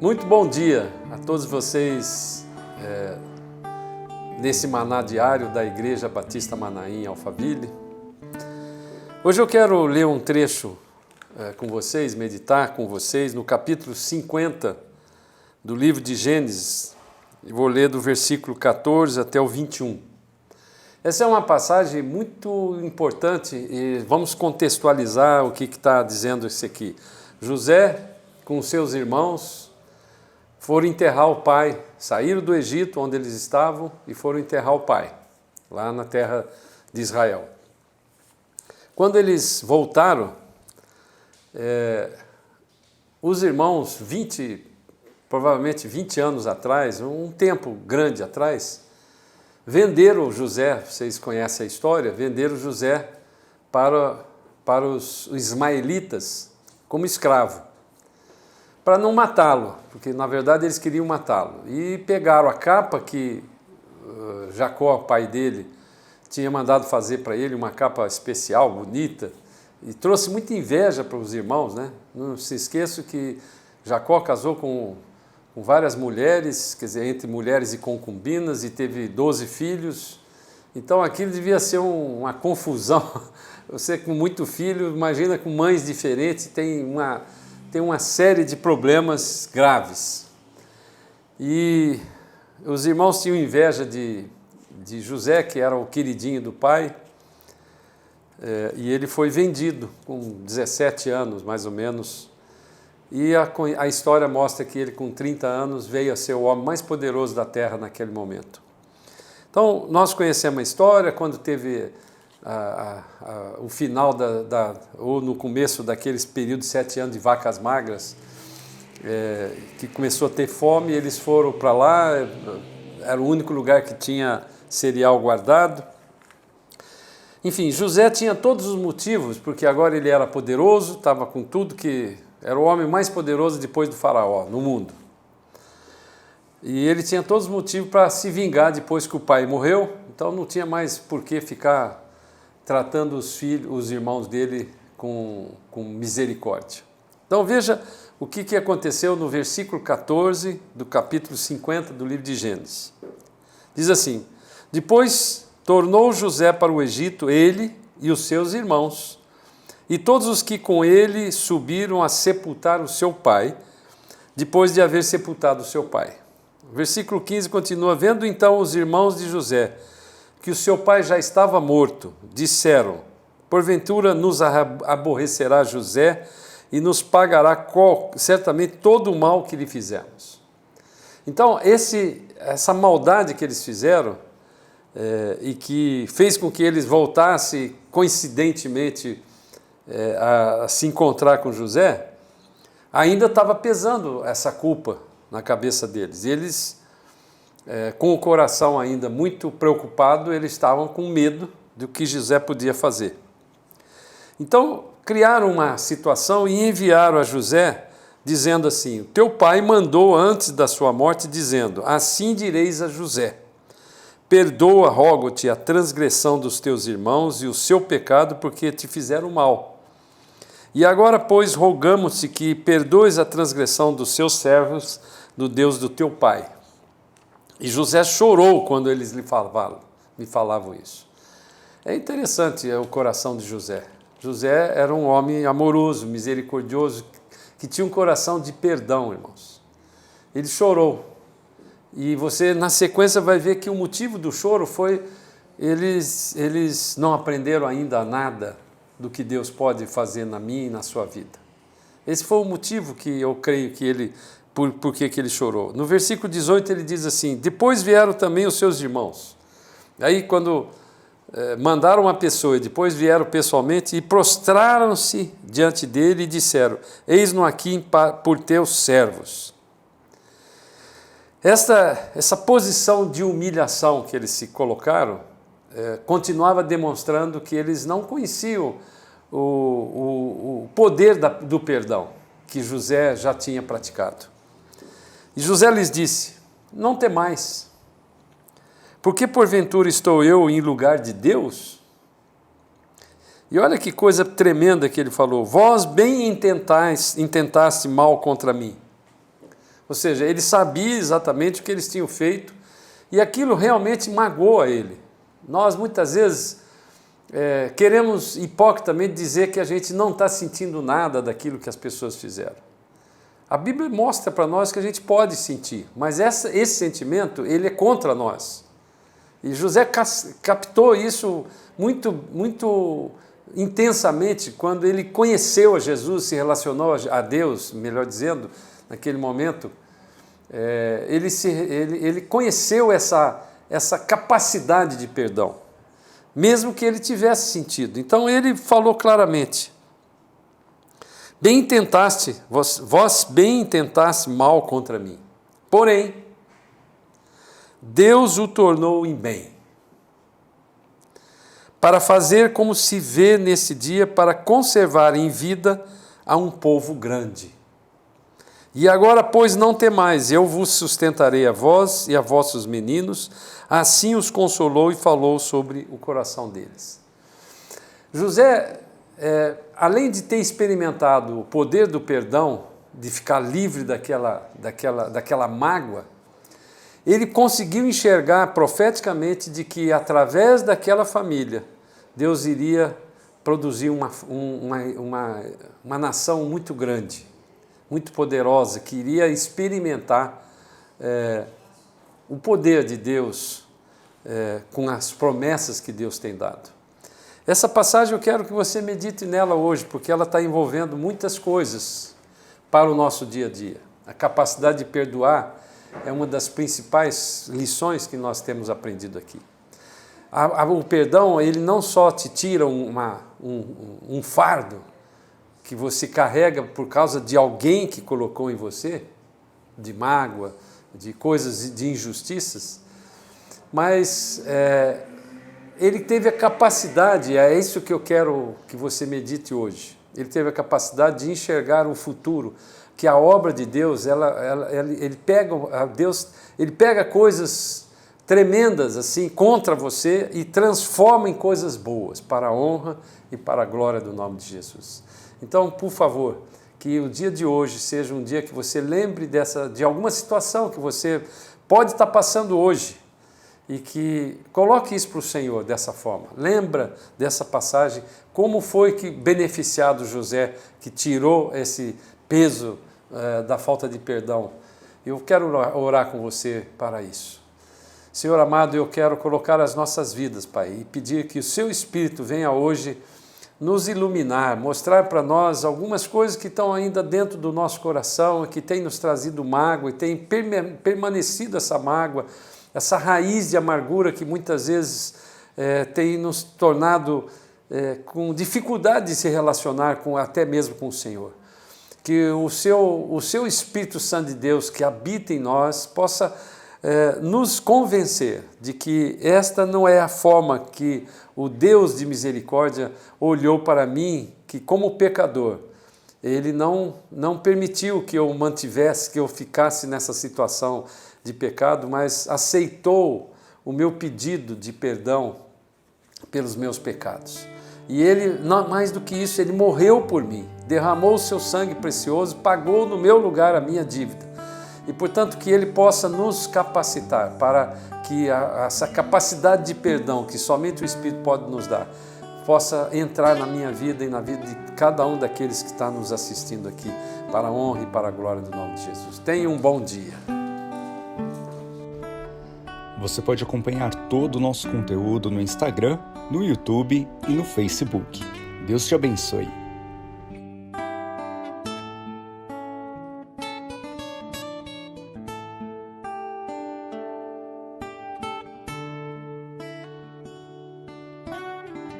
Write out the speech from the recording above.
Muito bom dia a todos vocês nesse maná diário da Igreja Batista Manaim, Alphaville. Hoje eu quero ler um trecho com vocês, meditar com vocês no capítulo 50 do livro de Gênesis. E vou ler do versículo 14 até o 21. Essa é uma passagem muito importante e vamos contextualizar o que está dizendo isso aqui. José, com seus irmãos, foram enterrar o pai, saíram do Egito, onde eles estavam, e foram enterrar o pai, lá na terra de Israel. Quando eles voltaram, os irmãos, provavelmente 20 anos atrás, um tempo grande atrás, venderam José, vocês conhecem a história, venderam José para os ismaelitas como escravo, para não matá-lo, porque na verdade eles queriam matá-lo. E pegaram a capa que Jacó, pai dele, tinha mandado fazer para ele, uma capa especial, bonita, e trouxe muita inveja para os irmãos, né? Não se esqueça que Jacó casou com várias mulheres, quer dizer, entre mulheres e concubinas, e teve 12 filhos. Então aquilo devia ser uma confusão. Você com muito filho, imagina com mães diferentes, tem uma série de problemas graves. E os irmãos tinham inveja de José, que era o queridinho do pai, e ele foi vendido com 17 anos, mais ou menos. E a história mostra que ele, com 30 anos, veio a ser o homem mais poderoso da terra naquele momento. Então, nós conhecemos a história, quando teve o final ou no começo daqueles períodos de 7 anos de vacas magras, que começou a ter fome, eles foram para lá, era o único lugar que tinha cereal guardado. Enfim, José tinha todos os motivos, porque agora ele era poderoso, estava com tudo, que era o homem mais poderoso depois do faraó no mundo. E ele tinha todos os motivos para se vingar depois que o pai morreu, então não tinha mais por que ficar tratando os irmãos dele com misericórdia. Então veja o que aconteceu no versículo 14 do capítulo 50 do livro de Gênesis. Diz assim: depois tornou José para o Egito, ele e os seus irmãos, e todos os que com ele subiram a sepultar o seu pai, depois de haver sepultado o seu pai. O versículo 15 continua: vendo então os irmãos de José que o seu pai já estava morto, disseram: porventura nos aborrecerá José e nos pagará certamente todo o mal que lhe fizemos. Então, essa maldade que eles fizeram, e que fez com que eles voltassem coincidentemente a se encontrar com José, ainda estava pesando essa culpa na cabeça deles. E eles, com o coração ainda muito preocupado, eles estavam com medo do que José podia fazer. Então, criaram uma situação e enviaram a José, dizendo assim: teu pai mandou antes da sua morte, dizendo: assim direis a José, perdoa, rogo-te, a transgressão dos teus irmãos e o seu pecado, porque te fizeram mal. E agora, pois, rogamos-te que perdoes a transgressão dos seus servos, do Deus do teu pai. E José chorou quando eles me falavam isso. É interessante o coração de José. José era um homem amoroso, misericordioso, que tinha um coração de perdão, irmãos. Ele chorou. E você, na sequência, vai ver que o motivo do choro foi eles não aprenderam ainda nada do que Deus pode fazer na minha e na sua vida. Esse foi o motivo que eu creio que ele... Por que ele chorou? No versículo 18 ele diz assim: depois vieram também os seus irmãos. Aí quando mandaram uma pessoa e depois vieram pessoalmente e prostraram-se diante dele e disseram: eis-nos aqui por teus servos. Essa posição de humilhação que eles se colocaram continuava demonstrando que eles não conheciam o poder do perdão que José já tinha praticado. E José lhes disse: não temais, porque porventura estou eu em lugar de Deus? E olha que coisa tremenda que ele falou: vós bem intentaste mal contra mim. Ou seja, ele sabia exatamente o que eles tinham feito e aquilo realmente magoa ele. Nós muitas vezes queremos hipocritamente dizer que a gente não está sentindo nada daquilo que as pessoas fizeram. A Bíblia mostra para nós que a gente pode sentir, mas esse sentimento ele é contra nós. E José captou isso muito intensamente quando ele conheceu a Jesus, se relacionou a Deus, melhor dizendo, naquele momento. Ele conheceu essa capacidade de perdão, mesmo que ele tivesse sentido. Então ele falou claramente: bem intentaste, vós bem intentaste mal contra mim, porém Deus o tornou em bem, para fazer como se vê nesse dia, para conservar em vida a um povo grande. E agora, pois, não temais, eu vos sustentarei a vós e a vossos meninos. Assim os consolou e falou sobre o coração deles. José, além de ter experimentado o poder do perdão, de ficar livre daquela mágoa, ele conseguiu enxergar profeticamente de que, através daquela família, Deus iria produzir uma nação muito grande, muito poderosa, que iria experimentar o poder de Deus com as promessas que Deus tem dado. Essa passagem eu quero que você medite nela hoje, porque ela está envolvendo muitas coisas para o nosso dia a dia. A capacidade de perdoar é uma das principais lições que nós temos aprendido aqui. O perdão, ele não só te tira um fardo que você carrega por causa de alguém que colocou em você, de mágoa, de coisas, de injustiças, mas ele teve a capacidade, é isso que eu quero que você medite hoje, ele teve a capacidade de enxergar um futuro, que a obra de Deus, ele pega coisas tremendas assim contra você e transforma em coisas boas, para a honra e para a glória do nome de Jesus. Então, por favor, que o dia de hoje seja um dia que você lembre de alguma situação que você pode estar passando hoje e que coloque isso para o Senhor dessa forma. Lembra dessa passagem, como foi que beneficiado José, que tirou esse peso da falta de perdão. Eu quero orar com você para isso. Senhor amado, eu quero colocar as nossas vidas, Pai, e pedir que o Seu Espírito venha hoje nos iluminar, mostrar para nós algumas coisas que estão ainda dentro do nosso coração, que tem nos trazido mágoa e tem permanecido essa mágoa, essa raiz de amargura que muitas vezes tem nos tornado com dificuldade de se relacionar até mesmo com o Senhor. Que o seu Espírito Santo de Deus que habita em nós possa nos convencer de que esta não é a forma que o Deus de misericórdia olhou para mim, que como pecador, Ele não permitiu que eu mantivesse, que eu ficasse nessa situação de pecado, mas aceitou o meu pedido de perdão pelos meus pecados. E Ele, mais do que isso, Ele morreu por mim, derramou o seu sangue precioso, pagou no meu lugar a minha dívida. E, portanto, que Ele possa nos capacitar para que essa capacidade de perdão que somente o Espírito pode nos dar, possa entrar na minha vida e na vida de cada um daqueles que está nos assistindo aqui, para a honra e para a glória do nome de Jesus. Tenha um bom dia. Você pode acompanhar todo o nosso conteúdo no Instagram, no YouTube e no Facebook. Deus te abençoe.